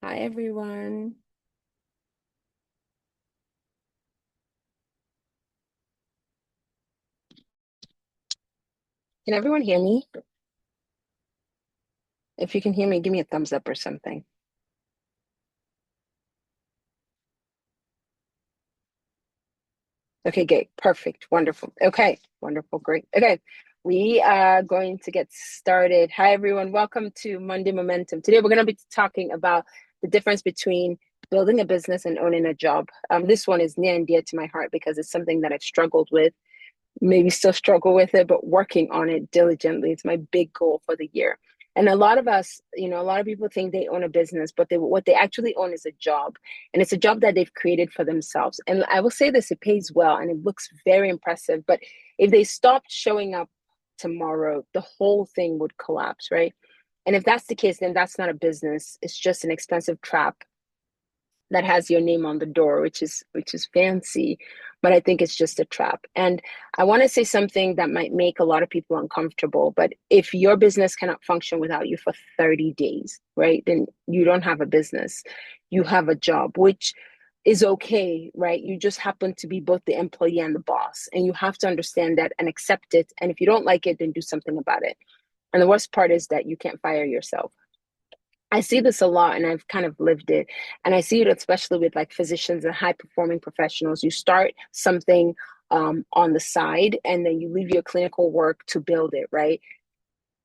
Hi, everyone. Can everyone hear me? If you can hear me, give me a thumbs up or something. Okay, great. Perfect. Wonderful. Okay, wonderful. Great. Okay, we are going to get started. Hi, everyone. Welcome to Monday Momentum. Today, we're going to be talking about the difference between building a business and owning a job. This one is near and dear to my heart because it's something that I've struggled with, maybe still struggle with it, but working on it diligently. It's my big goal for the year. And a lot of us, a lot of people think they own a business, but what they actually own is a job. And it's a job that they've created for themselves. And I will say this, it pays well and it looks very impressive. But if they stopped showing up tomorrow, the whole thing would collapse, right? And if that's the case, then that's not a business. It's just an expensive trap that has your name on the door, which is fancy, but I think it's just a trap. And I want to say something that might make a lot of people uncomfortable, but if your business cannot function without you for 30 days, right, then you don't have a business. You have a job, which is okay, right? You just happen to be both the employee and the boss, and you have to understand that and accept it. And if you don't like it, then do something about it. And the worst part is that you can't fire yourself. I see this a lot and I've kind of lived it. And I see it especially with like physicians and high performing professionals. You start something on the side and then you leave your clinical work to build it, right?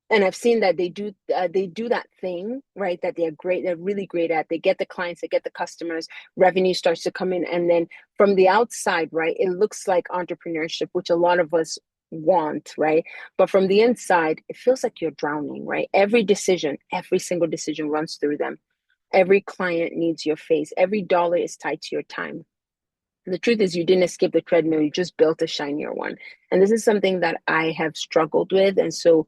And I've seen that they do that thing, right, that they're really great at. They get the clients, they get the customers, revenue starts to come in, and then from the outside, right, it looks like entrepreneurship, which a lot of us want, right? But from the inside, it feels like you're drowning, right? Every single decision runs through them. Every client needs your face. Every dollar is tied to your time. The truth is, you didn't escape the treadmill, you just built a shinier one. And this is something that I have struggled with. And so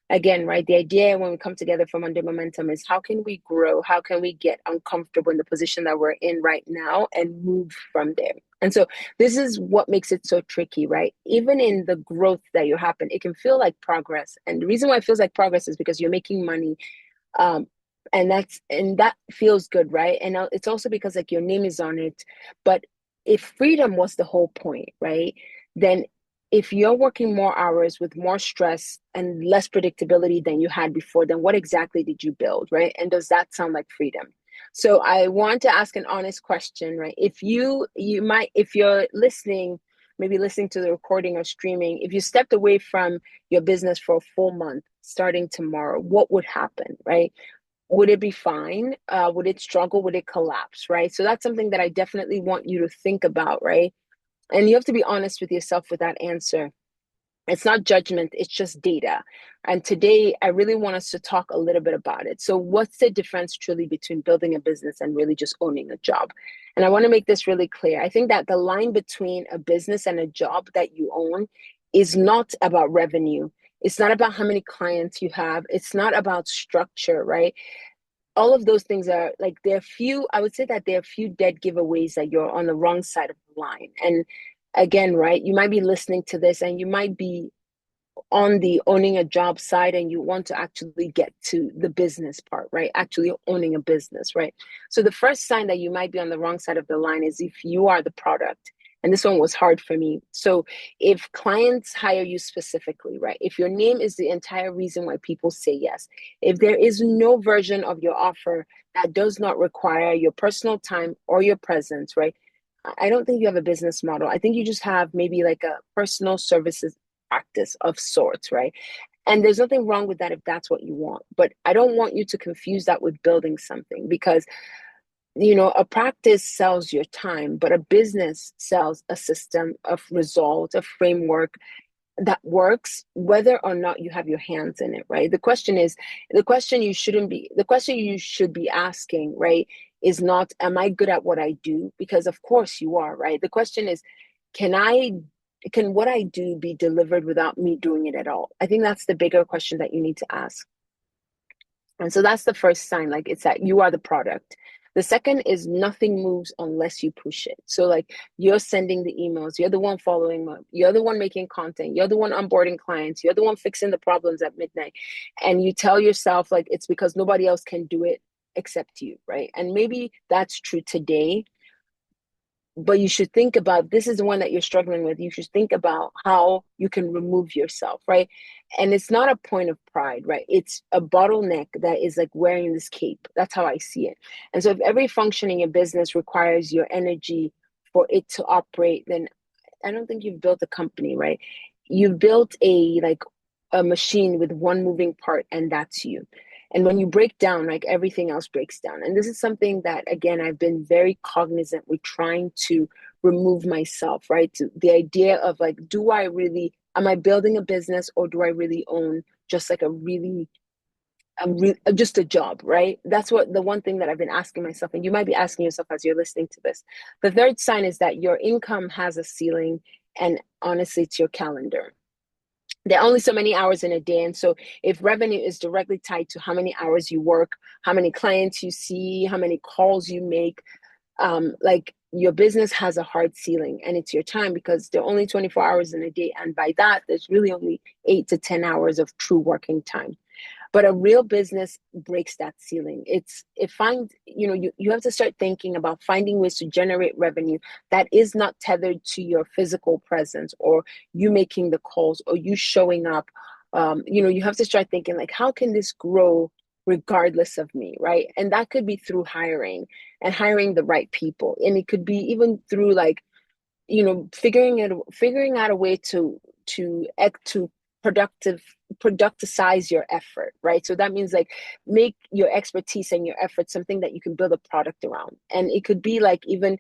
again, right, the idea when we come together for Monday Momentum is how can we grow? How can we get uncomfortable in the position that we're in right now and move from there? And so this is what makes it so tricky, right? Even in the growth that you happen, it can feel like progress. And the reason why it feels like progress is because you're making money. Um, and that feels good, right? And it's also because like your name is on it. But if freedom was the whole point, right? Then if you're working more hours with more stress and less predictability than you had before, then what exactly did you build, right? And does that sound like freedom? So I want to ask an honest question, right? If you're listening, maybe listening to the recording or streaming, if you stepped away from your business for a full month starting tomorrow, what would happen, right? Would it be fine? Would it struggle? Would it collapse, right? So that's something that I definitely want you to think about, right? And you have to be honest with yourself with that answer. It's not judgment, it's just data. And today, I really want us to talk a little bit about it. So, what's the difference truly between building a business and really just owning a job? And I want to make this really clear. I think that the line between a business and a job that you own is not about revenue. It's not about how many clients you have. It's not about structure, right? All of those things are like there are few. I would say that there are few dead giveaways that you're on the wrong side of the line. And again, right, you might be listening to this and you might be on the owning a job side and you want to actually get to the business part, right? Actually owning a business, right? So the first sign that you might be on the wrong side of the line is if you are the product. And this one was hard for me. So if clients hire you specifically, right? If your name is the entire reason why people say yes, if there is no version of your offer that does not require your personal time or your presence, right? I don't think you have a business model. I think you just have maybe like a personal services practice of sorts, right? And there's nothing wrong with that if that's what you want. But I don't want you to confuse that with building something because, a practice sells your time, but a business sells a system of results, a framework that works, whether or not you have your hands in it, right? The question you should be asking, right, is not, am I good at what I do? Because of course you are, right? The question is, can I can what I do be delivered without me doing it at all? I think that's the bigger question that you need to ask. And so that's the first sign, like it's that you are the product. The second is nothing moves unless you push it. So like you're sending the emails, you're the one following up, you're the one making content, you're the one onboarding clients, you're the one fixing the problems at midnight. And you tell yourself like it's because nobody else can do it. accept you, right? And maybe that's true today, but you should think about, this is the one that you're struggling with. You should think about how you can remove yourself, right? And it's not a point of pride, right? It's a bottleneck that is like wearing this cape. That's how I see it. And so if every function in your business requires your energy for it to operate, then I don't think you've built a company, right? You've built a machine with one moving part, and that's you. And when you break down, like everything else breaks down. And this is something that, again, I've been very cognizant with trying to remove myself, right? To the idea of like, am I building a business, or do I really own just like just a job, right? That's what the one thing that I've been asking myself, and you might be asking yourself as you're listening to this. The third sign is that your income has a ceiling, and honestly, it's your calendar. There are only so many hours in a day. And so if revenue is directly tied to how many hours you work, how many clients you see, how many calls you make, like your business has a hard ceiling, and it's your time, because there are only 24 hours in a day. And by that, there's really only 8 to 10 hours of true working time. But a real business breaks that ceiling. You have to start thinking about finding ways to generate revenue that is not tethered to your physical presence, or you making the calls, or you showing up. You have to start thinking like, how can this grow regardless of me, right? And that could be through hiring, and hiring the right people. And it could be even through like, figuring out a way to productive productize your effort, right? So that means like, make your expertise and your effort something that you can build a product around. And it could be like even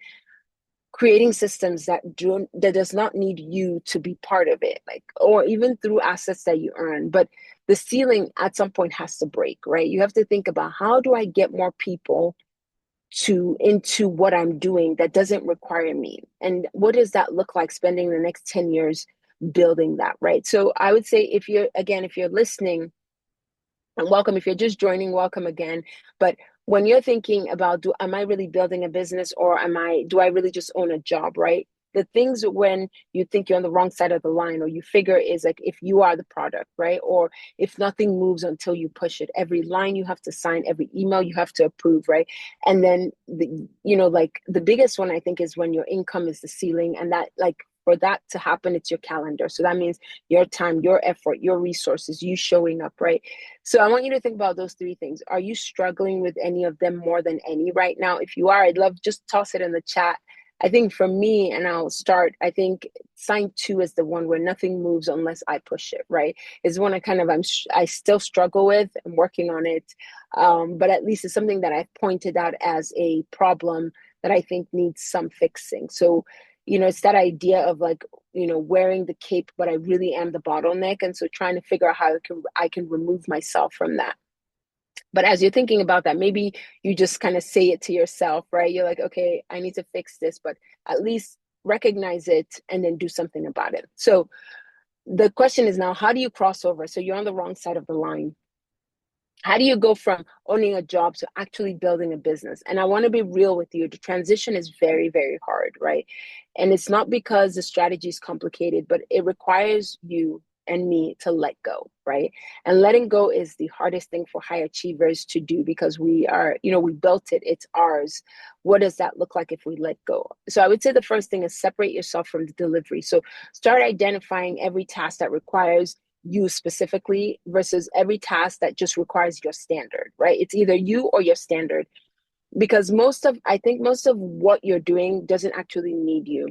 creating systems that does not need you to be part of it, like, or even through assets that you earn. But the ceiling at some point has to break, right? You have to think about, how do I get more people into what I'm doing that doesn't require me? And what does that look like spending the next 10 years building that, right? So I would say, if you're listening, and welcome. If you're just joining, welcome again. But when you're thinking about, am I really building a business, or do I really just own a job, right? The things when you think you're on the wrong side of the line, or you figure is like, if you are the product, right? Or if nothing moves until you push it, every line you have to sign, every email you have to approve, right? And then like the biggest one I think is when your income is the ceiling, and that, like, for that to happen, it's your calendar. So that means your time, your effort, your resources, you showing up, right? So I want you to think about those three things. Are you struggling with any of them more than any right now? If you are, I'd love, just toss it in the chat. I think for me, and I'll start, I think sign 2 is the one where nothing moves unless I push it, right? Is one I still struggle with. I'm working on it. But at least it's something that I've pointed out as a problem that I think needs some fixing. So, it's that idea of like, wearing the cape, but I really am the bottleneck. And so trying to figure out how I can remove myself from that. But as you're thinking about that, maybe you just kind of say it to yourself, right? You're like, okay, I need to fix this, but at least recognize it and then do something about it. So the question is now, how do you cross over? So you're on the wrong side of the line. How do you go from owning a job to actually building a business? And I want to be real with you. The transition is very, very hard, right? And it's not because the strategy is complicated, but it requires you and me to let go, right? And letting go is the hardest thing for high achievers to do, because we built it, it's ours. What does that look like if we let go? So I would say the first thing is separate yourself from the delivery. So start identifying every task that requires you specifically versus every task that just requires your standard, right? It's either you or your standard, because I think most of what you're doing doesn't actually need you.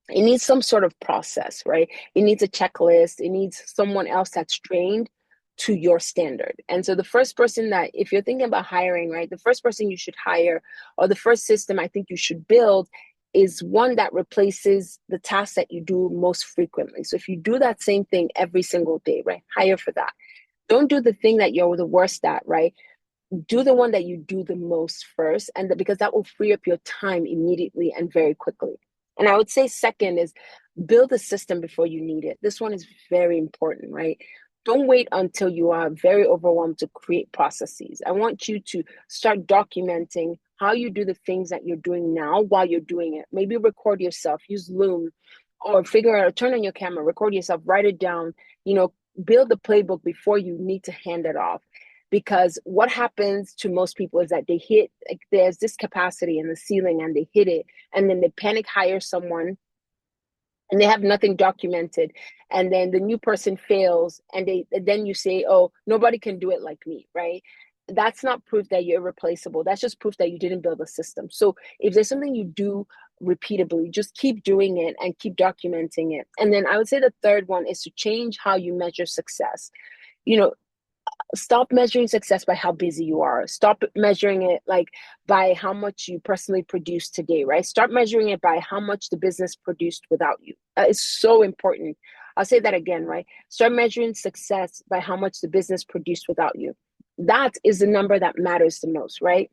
It needs some sort of process, right? It needs a checklist. It needs someone else that's trained to your standard. And so the first person that, if you're thinking about hiring, right, the first person you should hire, or the first system I think you should build, is one that replaces the tasks that you do most frequently. So if you do that same thing every single day, right, hire for that. Don't do the thing that you're the worst at, right? Do the one that you do the most first, because that will free up your time immediately and very quickly. And I would say second is build a system before you need it. This one is very important, right? Don't wait until you are very overwhelmed to create processes. I want you to start documenting how you do the things that you're doing now while you're doing it. Maybe record yourself, use Loom, or figure out, turn on your camera, record yourself, write it down, build the playbook before you need to hand it off. because what happens to most people is that they hit, like, there's this capacity in the ceiling and they hit it, and then they panic hire someone and they have nothing documented, and then the new person fails and then you say, oh, nobody can do it like me, right? That's not proof that you're irreplaceable. That's just proof that you didn't build a system. So if there's something you do repeatably, just keep doing it and keep documenting it. And then I would say the third one is to change how you measure success. You know, stop measuring success by how busy you are. Stop measuring it like by how much you personally produce today, right? Start measuring it by how much the business produced without you. That is so important. I'll say that again, right? Start measuring success by how much the business produced without you. That is the number that matters the most, right?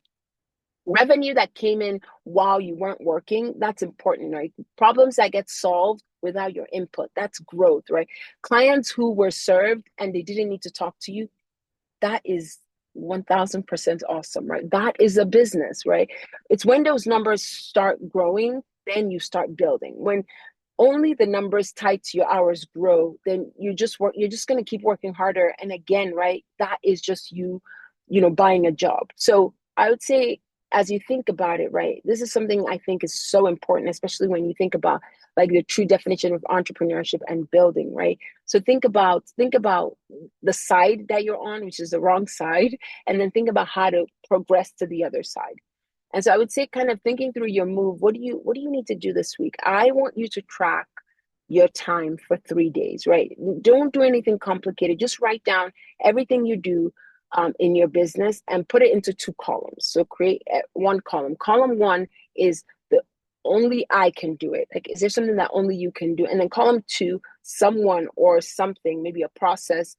Revenue that came in while you weren't working, that's important, right? Problems that get solved without your input, that's growth, right? Clients who were served and they didn't need to talk to you, that is 1000% awesome, right? That is a business, right? It's when those numbers start growing, then you start building. When only the numbers tied to your hours grow, then you're just going to keep working harder. And again, right, that is just buying a job. So I would say, as you think about it, right, this is something I think is so important, especially when you think about like the true definition of entrepreneurship and building, right? So think about the side that you're on, which is the wrong side, and then think about how to progress to the other side. And so I would say, kind of thinking through your move, what do you need to do this week? I want you to track your time for 3 days, right? Don't do anything complicated. Just write down everything you do in your business and put it into two columns. So create one column. Column one is the only I can do it. Like, is there something that only you can do? And then column two, someone or something, maybe a process,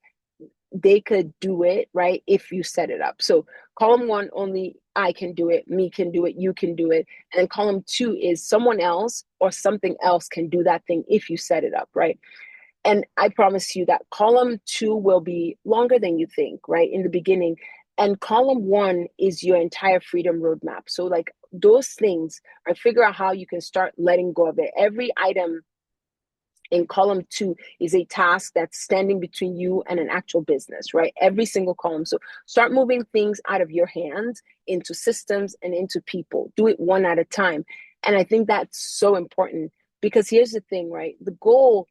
they could do it, right? If you set it up. So column one, only I can do it, me can do it, you can do it. And then column two is someone else or something else can do that thing if you set it up, right? And I promise you that column two will be longer than you think, right? In the beginning. And column one is your entire freedom roadmap. So, like, those things, or figure out how you can start letting go of it. Every item in column two is a task that's standing between you and an actual business, right? Every single column. So start moving things out of your hands into systems and into people. Do it one at a time. And I think that's so important, because here's the thing, right? The goal,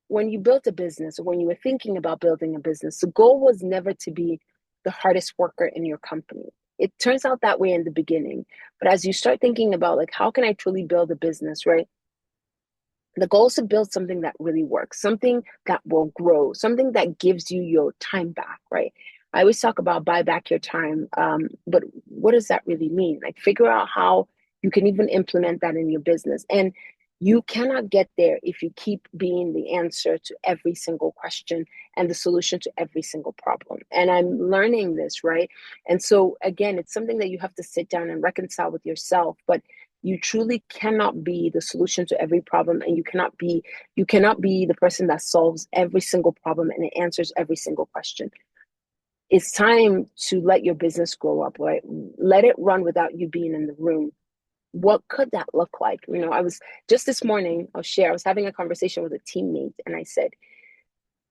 when you built a business, or when you were thinking about building a business, the goal was never to be the hardest worker in your company. It turns out that way in the beginning. But as you start thinking about, like, how can I truly build a business, right? The goal is to build something that really works, something that will grow, something that gives you your time back, right? I always talk about buy back your time, but what does that really mean? Like, figure out how you can even implement that in your business. And you cannot get there if you keep being the answer to every single question and the solution to every single problem. And I'm learning this, right? And so, again, it's something that you have to sit down and reconcile with yourself. But you truly cannot be the solution to every problem, and you cannot be the person that solves every single problem and answers every single question. It's time to let your business grow up, right? Let it run without you being in the room. What could that look like? I was just this morning, I was having a conversation with a teammate, and I said,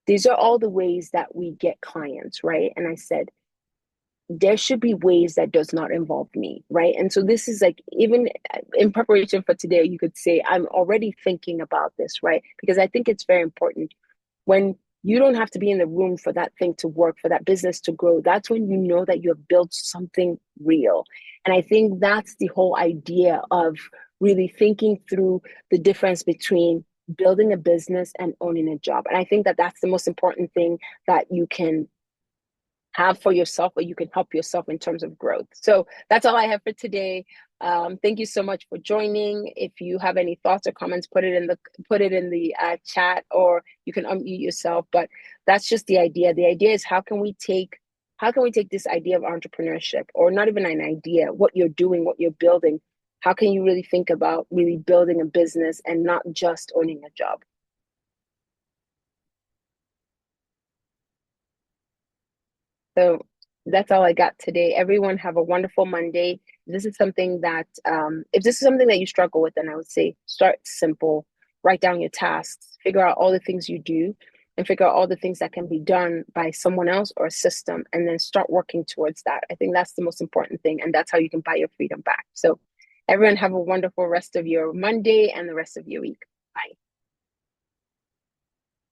these are all the ways that we get clients, right? And I said, there should be ways that does not involve me, right? And so this is like, even in preparation for today, you could say I'm already thinking about this, right? Because I think it's very important. When you don't have to be in the room for that thing to work, for that business to grow, that's when you know that you have built something real. And I think that's the whole idea of really thinking through the difference between building a business and owning a job. And I think that that's the most important thing that you can have for yourself, or you can help yourself in terms of growth. So that's all I have for today. Thank you so much for joining. If you have any thoughts or comments, put it in the chat, or you can unmute yourself. But that's just the idea. The idea is, how can we take this idea of entrepreneurship, or not even an idea, what you're doing, what you're building? How can you really think about really building a business and not just owning a job? So that's all I got today. Everyone have a wonderful Monday. If this is something that you struggle with, then I would say start simple, write down your tasks, figure out all the things you do, and figure out all the things that can be done by someone else or a system, and then start working towards that. I think that's the most important thing, and that's how you can buy your freedom back. So everyone have a wonderful rest of your Monday and the rest of your week. Bye.